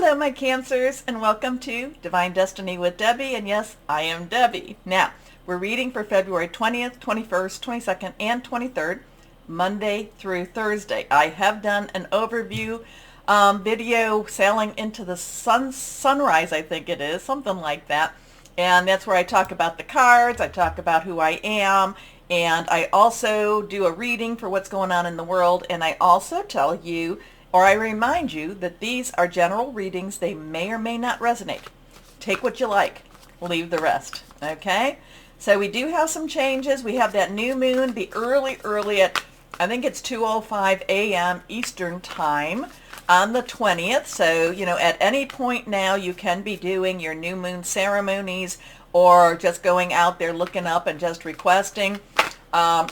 Hello, my Cancers, and welcome to Divine Destiny with Debbie. And yes, I am Debbie. Now, we're reading for February 20th, 21st, 22nd, and 23rd, Monday through Thursday. I have done an overview video sailing into the sunrise, I think it is, something like that. And that's where I talk about the cards, I talk about who I am, and I also do a reading for what's going on in the world, and I also tell you, or I remind you, that these are general readings. They may or may not resonate. Take what you like, leave the rest, okay? So we do have some changes. We have that new moon, the early at, I think it's 2:05 a.m. Eastern Time on the 20th. So, you know, at any point now you can be doing your new moon ceremonies or just going out there looking up and just requesting.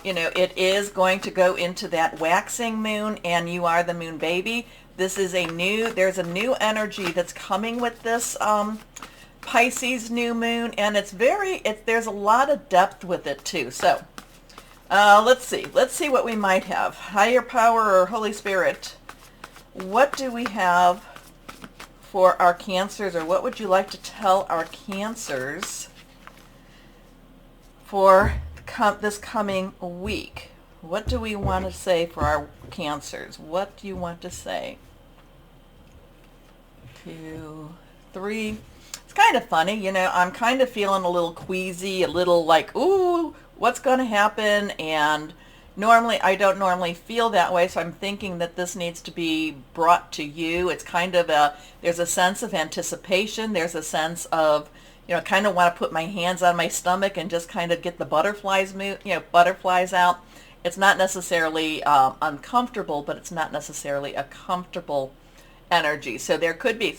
You know, it is going to go into that waxing moon, and you are the moon baby. This is there's a new energy that's coming with this Pisces new moon, and there's a lot of depth with it too. So let's see what we might have. Higher power or Holy Spirit, what do we have for our Cancers, or what would you like to tell our Cancers for this coming week? What do we want to say for our Cancers? What do you want to say? 2, 3. It's kind of funny, you know, I'm kind of feeling a little queasy, a little like, ooh, what's going to happen? And I don't normally feel that way, so I'm thinking that this needs to be brought to you. It's kind of there's a sense of anticipation. There's a sense of, you know, kind of want to put my hands on my stomach and just kind of get the butterflies out. It's not necessarily uncomfortable, but it's not necessarily a comfortable energy. So there could be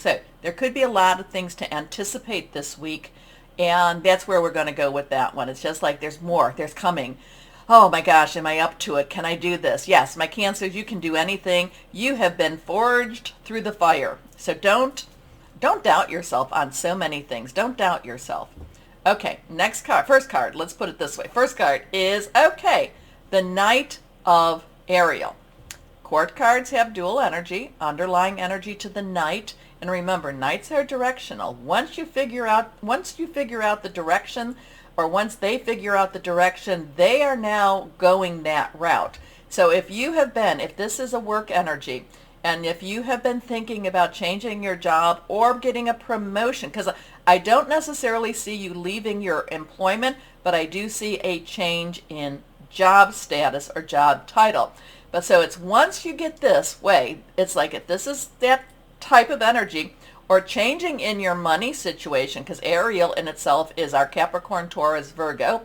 a lot of things to anticipate this week, and that's where we're going to go with that one. It's just like there's coming. Oh my gosh, am I up to it? Can I do this? Yes, my Cancers, you can do anything. You have been forged through the fire. So don't doubt yourself on so many things. Don't doubt yourself. Okay, next card. First card, let's put it this way. First card is, okay, the Knight of Ariel. Court cards have dual energy, underlying energy to the Knight. And remember, Knights are directional. Once you figure out the direction, or once they figure out the direction, they are now going that route. So if this is a work energy, and if you have been thinking about changing your job or getting a promotion, because I don't necessarily see you leaving your employment, but I do see a change in job status or job title. But so it's once you get this way, it's like if this is that type of energy, or changing in your money situation, because Ariel in itself is our Capricorn, Taurus, Virgo,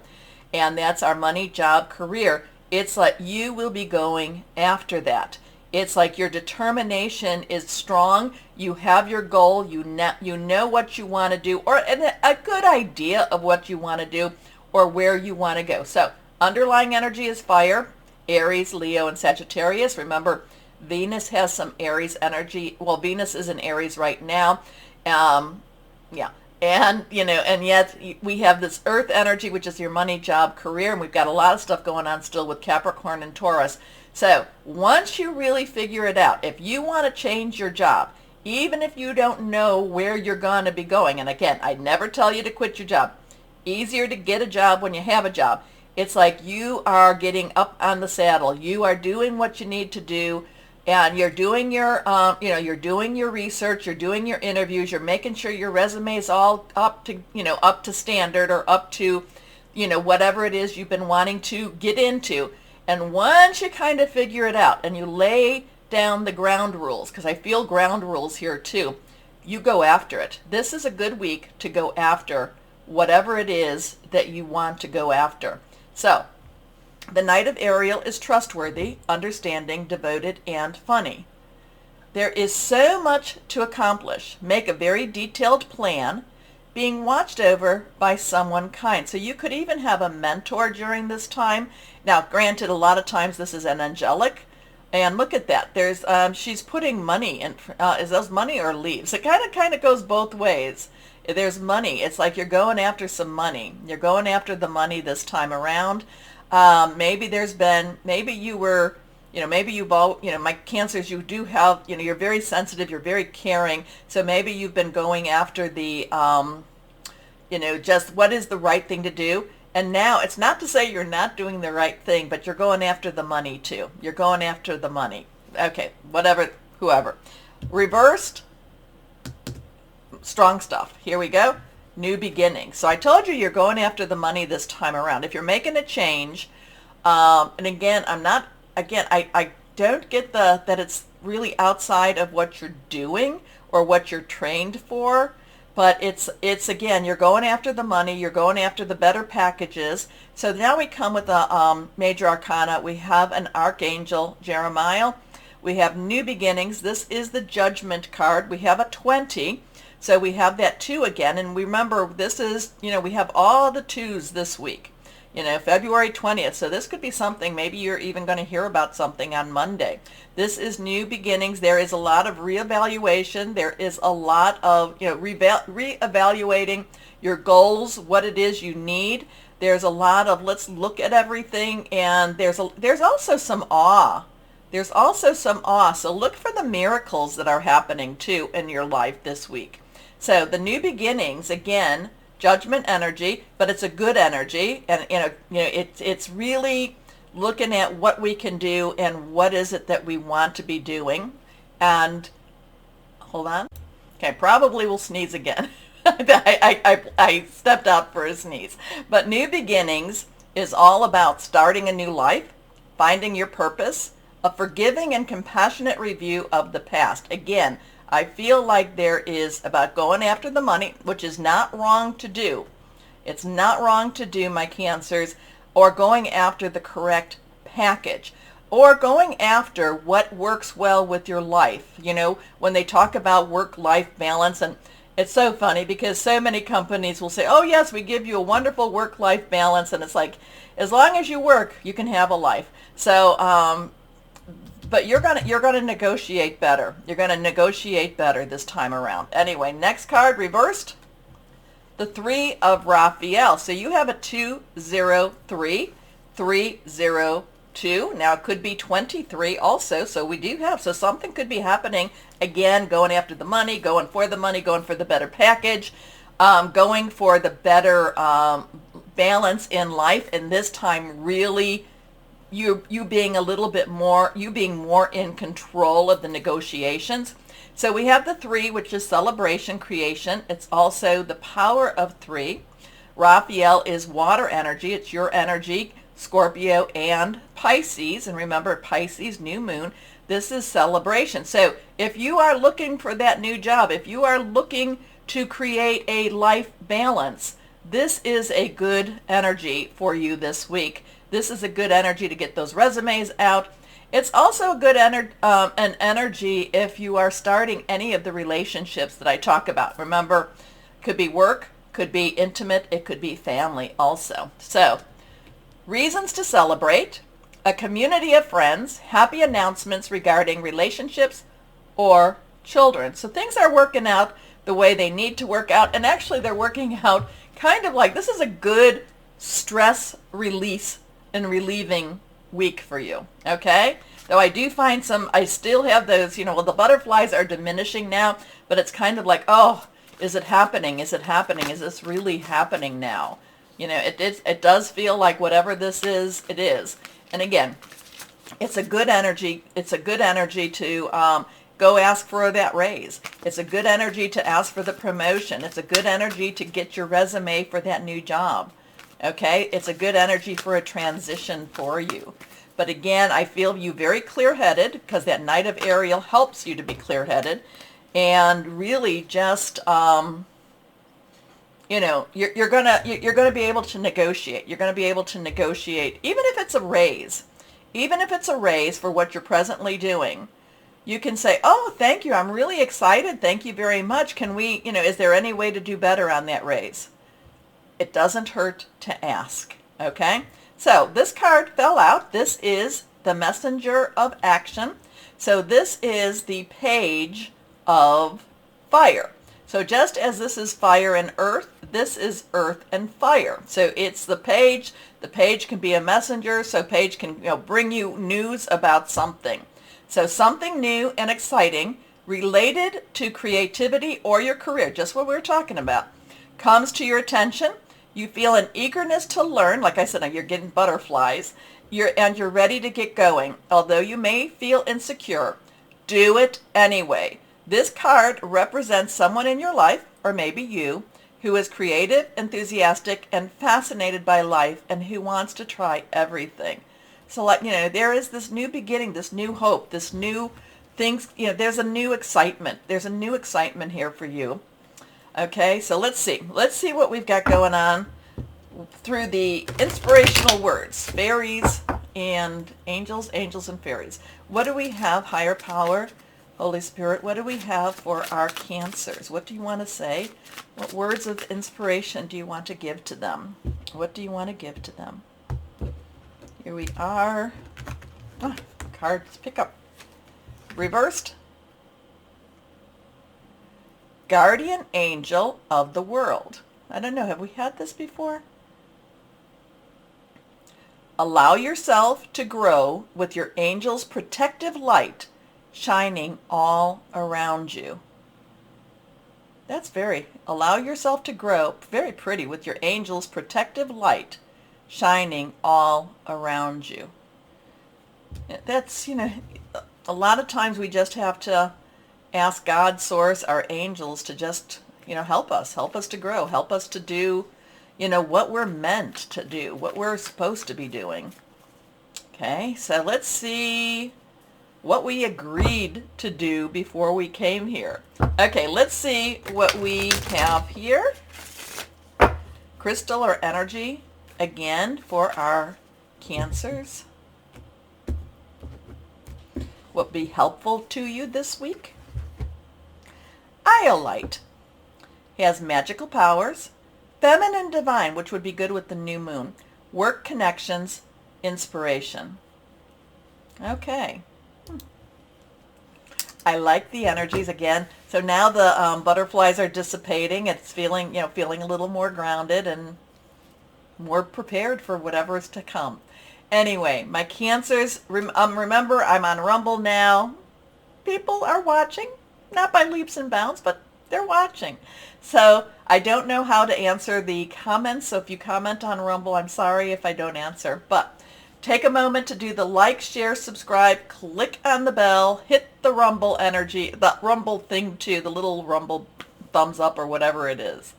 and that's our money, job, career. It's like you will be going after that. It's like your determination is strong. You have your goal. You know what you want to do, or a good idea of what you want to do or where you want to go. So underlying energy is fire, Aries, Leo, and Sagittarius. Remember, Venus has some Aries energy. Well, Venus is in Aries right now. Yeah. And, you know, and yet we have this earth energy, which is your money, job, career. And we've got a lot of stuff going on still with Capricorn and Taurus. So once you really figure it out, if you want to change your job, even if you don't know where you're going to be going, and again, I never tell you to quit your job. Easier to get a job when you have a job. It's like you are getting up on the saddle. You are doing what you need to do, and you're doing your, you're doing your research, you're doing your interviews, you're making sure your resume is all up to standard, or up to, whatever it is you've been wanting to get into. And once you kind of figure it out and you lay down the ground rules, because I feel ground rules here too, you go after it. This is a good week to go after whatever it is that you want to go after. So, the Knight of Ariel is trustworthy, understanding, devoted, and funny. There is so much to accomplish. Make a very detailed plan, being watched over by someone kind. So you could even have a mentor during this time. Now, granted, a lot of times this is an angelic, and look at that. There's she's putting money in. Is those money or leaves? It kind of goes both ways. There's money. It's like you're going after some money. You're going after the money this time around. Maybe you were maybe you've all, my Cancers, you do have, you're very sensitive, you're very caring. So maybe you've been going after the, just what is the right thing to do. And now it's not to say you're not doing the right thing, but you're going after the money too. You're going after the money. Okay, whatever, whoever. Reversed, strong stuff. Here we go. New beginnings. So I told you you're going after the money this time around. If you're making a change, and again, I don't get that it's really outside of what you're doing or what you're trained for. But it's again, you're going after the money, you're going after the better packages. So now we come with a major arcana. We have an archangel, Jeremiah. We have new beginnings. This is the judgment card. We have a 20. So we have that 2 again. And remember, this is, we have all the 2s this week. February 20th. So this could be something, maybe you're even going to hear about something on Monday. This is new beginnings. There is a lot of reevaluation. There is a lot of, reevaluating your goals, what it is you need. There's a lot of let's look at everything, and there's also some awe. There's also some awe. So look for the miracles that are happening too in your life this week. So the new beginnings, again, judgment energy, but it's a good energy, and it's really looking at what we can do and what is it that we want to be doing. And hold on, okay, probably will sneeze again. I stepped out for a sneeze. But new beginnings is all about starting a new life, finding your purpose, a forgiving and compassionate review of the past. Again, I feel like there is about going after the money, which is not wrong to do. It's not wrong to do, my Cancers, or going after the correct package, or going after what works well with your life. When they talk about work-life balance, and it's so funny because so many companies will say, oh yes, we give you a wonderful work-life balance, and it's like, as long as you work, you can have a life. So, but you're gonna negotiate better. You're gonna negotiate better this time around. Anyway, next card, reversed, the 3 of Raphael. So you have a 203, 302. Now it could be 23 also. So we do have, so something could be happening again, going after the money, going for the money, going for the better package, going for the better balance in life, and this time really you being a little bit more, you being more in control of the negotiations. So we have the 3, which is celebration, creation. It's also the power of 3. Raphael is water energy. It's your energy, Scorpio and Pisces. And remember, Pisces, new moon. This is celebration. So if you are looking for that new job, if you are looking to create a life balance, this is a good energy for you this week. This is a good energy to get those resumes out. It's also a good an energy if you are starting any of the relationships that I talk about. Remember, could be work, could be intimate, it could be family also. So, reasons to celebrate, a community of friends, happy announcements regarding relationships or children. So things are working out the way they need to work out, and actually they're working out kind of like this is a good stress release and relieving week for you, okay? Though I do find I still have those, well, the butterflies are diminishing now, but it's kind of like, oh, is it happening? Is it happening? Is this really happening now? It does feel like whatever this is, it is. And again, it's a good energy. It's a good energy to go ask for that raise. It's a good energy to ask for the promotion. It's a good energy to get your resume for that new job. Okay, it's a good energy for a transition for you. But again, I feel you very clear-headed because that Knight of Ariel helps you to be clear-headed, and really just you're gonna be able to negotiate. You're gonna be able to negotiate, even if it's a raise, for what you're presently doing. You can say, oh, thank you, I'm really excited, thank you very much. Can we, is there any way to do better on that raise? It doesn't hurt to ask, okay? So this card fell out. This is the messenger of action. So this is the page of fire. So just as this is fire and earth, this is earth and fire. So it's the page. The page can be a messenger, so page can bring you news about something. So something new and exciting related to creativity or your career, just what we were talking about, comes to your attention. You feel an eagerness to learn. Like I said, you're getting butterflies. You're ready to get going. Although you may feel insecure, do it anyway. This card represents someone in your life, or maybe you, who is creative, enthusiastic, and fascinated by life, and who wants to try everything. So there is this new beginning, this new hope, this new things, there's a new excitement. There's a new excitement here for you. Okay, so let's see what we've got going on through the inspirational words, fairies and angels and fairies. What do we have? Higher power, Holy Spirit, what do we have for our Cancers? What do you want to say? What words of inspiration do you want to give to them? What do you want to give to them? Here we are. Cards, pick up. Reversed. Guardian angel of the world. I don't know, have we had this before? Allow yourself to grow with your angel's protective light shining all around you. That's allow yourself to grow, very pretty, with your angel's protective light shining all around you. That's, a lot of times we just have to ask God, Source, our angels to just, help us to grow, help us to do, what we're meant to do, what we're supposed to be doing. Okay, so let's see what we agreed to do before we came here. Okay, let's see what we have here. Crystal or energy, again, for our Cancers. What would be helpful to you this week? Iolite has magical powers, feminine divine, which would be good with the new moon, work connections, inspiration. Okay. I like the energies again. So now the butterflies are dissipating. It's feeling a little more grounded and more prepared for whatever is to come. Anyway, my Cancers, remember I'm on Rumble now. People are watching, not by leaps and bounds, but they're watching. So I don't know how to answer the comments. So if you comment on Rumble, I'm sorry if I don't answer. But take a moment to do the like, share, subscribe, click on the bell, hit the Rumble energy, the Rumble thing too, the little Rumble thumbs up or whatever it is.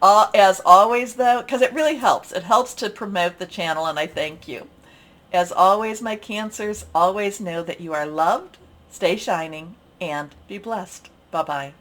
As always, though, because it really helps. It helps to promote the channel, and I thank you. As always, my Cancers, always know that you are loved, stay shining, and be blessed. Bye-bye.